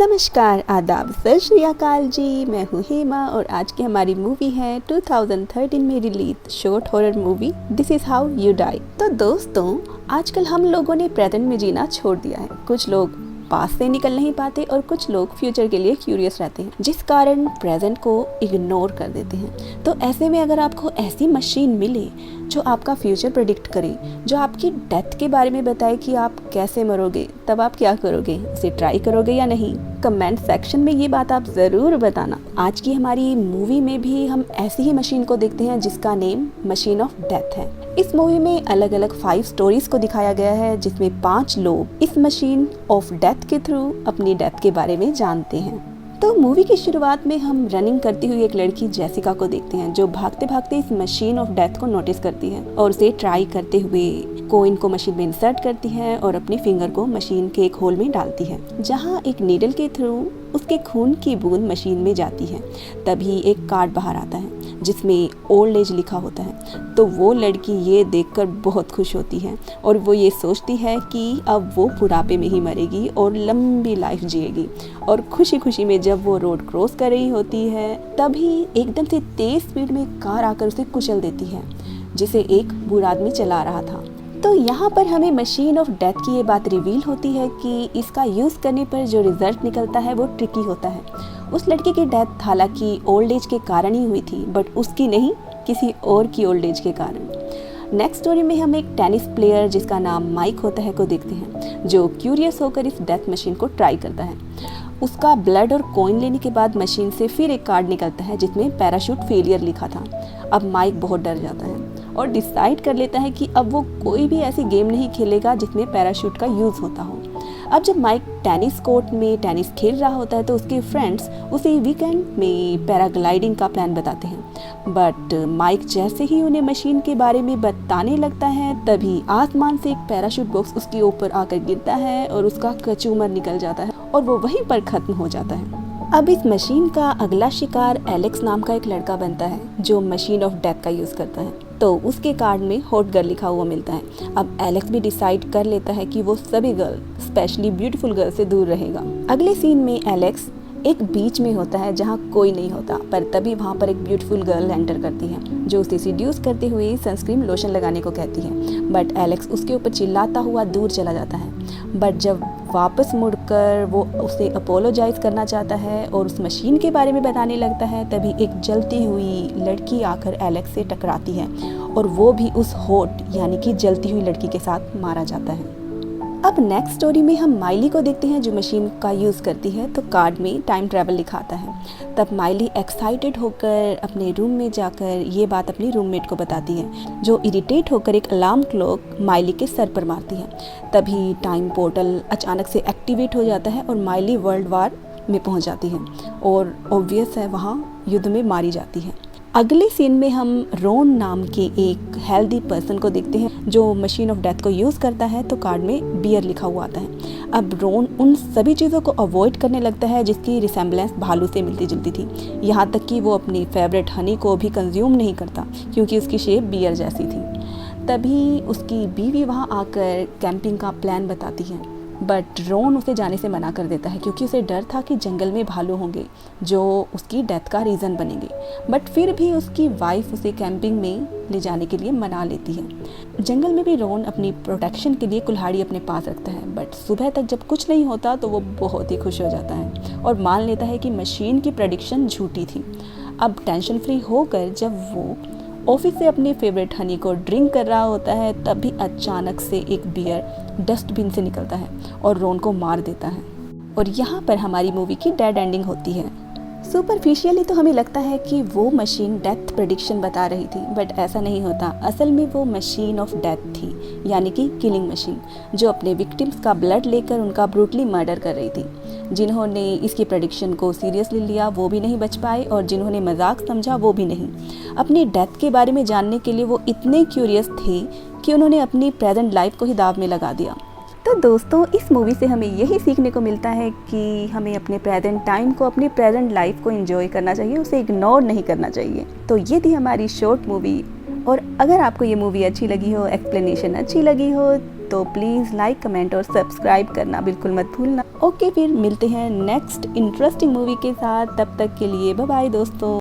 नमस्कार, आदाब, सत श्री अकाल जी। मैं हूँ हेमा और आज की हमारी मूवी है 2013 में release short horror movie this is how you die. तो दोस्तों, आजकल हम लोगों ने प्रेजेंट में जीना छोड़ दिया है। कुछ लोग पास से निकल नहीं पाते और कुछ लोग फ्यूचर के लिए क्यूरियस रहते हैं, जिस कारण प्रेजेंट को इग्नोर कर देते हैं। तो ऐसे में अगर आपको ऐसी मशीन मिले जो आपका फ्यूचर प्रेडिक्ट करे, जो आपकी डेथ के बारे में बताए कि आप कैसे मरोगे, तब आप क्या करोगे? उसे ट्राई करोगे या नहीं? कमेंट सेक्शन में ये बात आप ज़रूर बताना। आज की हमारी मूवी में भी हम ऐसी ही मशीन को देखते हैं जिसका नेम मशीन ऑफ डेथ है। इस मूवी में अलग अलग 5 स्टोरीज को दिखाया गया है, जिसमें 5 लोग इस मशीन ऑफ डेथ के थ्रू अपनी डेथ के बारे में जानते हैं। तो मूवी की शुरुआत में हम रनिंग करती हुई एक लड़की जेसिका को देखते हैं, जो भागते भागते इस मशीन ऑफ डेथ को नोटिस करती है और उसे ट्राई करते हुए कॉइन को मशीन में इंसर्ट करती है और अपनी फिंगर को मशीन के एक होल में डालती है, जहां एक नीडल के थ्रू उसके खून की बूंद मशीन में जाती है। तभी एक कार्ड बाहर आता है जिसमें ओल्ड एज लिखा होता है। तो वो लड़की ये देखकर बहुत खुश होती है और वो ये सोचती है कि अब वो बुढ़ापे में ही मरेगी और लंबी लाइफ जिएगी। और खुशी खुशी में जब वो रोड क्रॉस कर रही होती है, तभी एकदम से तेज स्पीड में कार आकर उसे कुचल देती है, जिसे एक बूढ़ा आदमी चला रहा था। तो यहाँ पर हमें मशीन ऑफ डेथ की ये बात रिवील होती है कि इसका यूज़ करने पर जो रिजल्ट निकलता है वो ट्रिकी होता है। उस लड़की की डेथ हालांकि ओल्ड एज के कारण ही हुई थी, बट उसकी नहीं, किसी और की ओल्ड एज के कारण। नेक्स्ट स्टोरी में हम एक टेनिस प्लेयर जिसका नाम माइक होता है को देखते हैं, जो क्यूरियस होकर इस डेथ मशीन को ट्राई करता है। उसका ब्लड और कॉइन लेने के बाद मशीन से फिर एक कार्ड निकलता है जिसमें पैराशूट फेलियर लिखा था। अब माइक बहुत डर जाता है और डिसाइड कर लेता है कि अब वो कोई भी ऐसी गेम नहीं खेलेगा जिसमें पैराशूट का यूज़ होता हो। अब जब माइक टेनिस कोर्ट में टेनिस खेल रहा होता है तो उसके फ्रेंड्स उसे वीकेंड में पैराग्लाइडिंग का प्लान बताते हैं, बट माइक जैसे ही उन्हें मशीन के बारे में बताने लगता है, तभी आसमान से एक पैराशूट बॉक्स उसके ऊपर आकर गिरता है और उसका कचूमर निकल जाता है और वो वहीं पर ख़त्म हो जाता है। अब इस मशीन का अगला शिकार एलेक्स नाम का एक लड़का बनता है, जो मशीन ऑफ डेथ का यूज़ करता है। तो उसके कार्ड में हॉट गर्ल लिखा हुआ मिलता है। अब एलेक्स भी डिसाइड कर लेता है कि वो सभी गर्ल, स्पेशली ब्यूटीफुल गर्ल से दूर रहेगा। अगले सीन में एलेक्स एक बीच में होता है जहाँ कोई नहीं होता, पर तभी वहाँ पर एक ब्यूटीफुल गर्ल एंटर करती है, जो उसे सीड्यूस करते हुए सनस्क्रीन लोशन लगाने को कहती है। बट एलेक्स उसके ऊपर चिल्लाता हुआ दूर चला जाता है। बट जब वापस मुड़कर वो उसे अपोलोजाइज करना चाहता है और उस मशीन के बारे में बताने लगता है, तभी एक जलती हुई लड़की आकर एलेक्स से टकराती है और वो भी उस हॉट यानी कि जलती हुई लड़की के साथ मारा जाता है। अब नेक्स्ट स्टोरी में हम माइली को देखते हैं, जो मशीन का यूज़ करती है। तो कार्ड में टाइम ट्रैवल लिखा आता है। तब माइली एक्साइटेड होकर अपने रूम में जाकर ये बात अपनी रूममेट को बताती है, जो इरिटेट होकर एक अलार्म क्लॉक माइली के सर पर मारती है। तभी टाइम पोर्टल अचानक से एक्टिवेट हो जाता है और माइली वर्ल्ड वार में पहुंच जाती है और ऑब्वियस है वहाँ युद्ध में मारी जाती है। अगले सीन में हम रोन नाम के एक हेल्दी पर्सन को देखते हैं, जो मशीन ऑफ डेथ को यूज़ करता है। तो कार्ड में बियर लिखा हुआ आता है। अब रोन उन सभी चीज़ों को अवॉइड करने लगता है जिसकी रिसेम्बलेंस भालू से मिलती जुलती थी, यहाँ तक कि वो अपनी फेवरेट हनी को भी कंज्यूम नहीं करता क्योंकि उसकी शेप बियर जैसी थी। तभी उसकी बीवी वहाँ आकर कैंपिंग का प्लान बताती है, बट रोन उसे जाने से मना कर देता है क्योंकि उसे डर था कि जंगल में भालू होंगे जो उसकी डेथ का रीज़न बनेंगे। बट फिर भी उसकी वाइफ उसे कैंपिंग में ले जाने के लिए मना लेती है। जंगल में भी रोन अपनी प्रोटेक्शन के लिए कुल्हाड़ी अपने पास रखता है, बट सुबह तक जब कुछ नहीं होता तो वो बहुत ही खुश हो जाता है और मान लेता है कि मशीन की प्रेडिक्शन झूठी थी। अब टेंशन फ्री होकर जब वो ऑफिस से अपने फेवरेट हनी को ड्रिंक कर रहा होता है, तभी अचानक से एक बियर डस्टबिन से निकलता है और रोन को मार देता है। और यहाँ पर हमारी मूवी की डेड एंडिंग होती है। सुपरफिशियली तो हमें लगता है कि वो मशीन डेथ प्रेडिक्शन बता रही थी, बट ऐसा नहीं होता। असल में वो मशीन ऑफ डेथ थी, यानी कि किलिंग मशीन, जो अपने विक्टिम्स का ब्लड लेकर उनका ब्रूटली मर्डर कर रही थी। जिन्होंने इसकी प्रेडिक्शन को सीरियसली लिया वो भी नहीं बच पाए और जिन्होंने मजाक समझा वो भी नहीं। अपनी डेथ के बारे में जानने के लिए वो इतने क्यूरियस थे कि उन्होंने अपनी प्रेजेंट लाइफ को ही दाव में लगा दिया। तो दोस्तों, इस मूवी से हमें यही सीखने को मिलता है कि हमें अपने प्रेजेंट टाइम को, अपनी प्रेजेंट लाइफ को एंजॉय करना चाहिए, उसे इग्नोर नहीं करना चाहिए। तो ये थी हमारी शॉर्ट मूवी, और अगर आपको ये मूवी अच्छी लगी हो, एक्सप्लेनेशन अच्छी लगी हो, तो प्लीज़ लाइक, कमेंट और सब्सक्राइब करना बिल्कुल मत भूलना। ओके, फिर मिलते हैं नेक्स्ट इंटरेस्टिंग मूवी के साथ। तब तक के लिए बाय बाय दोस्तों।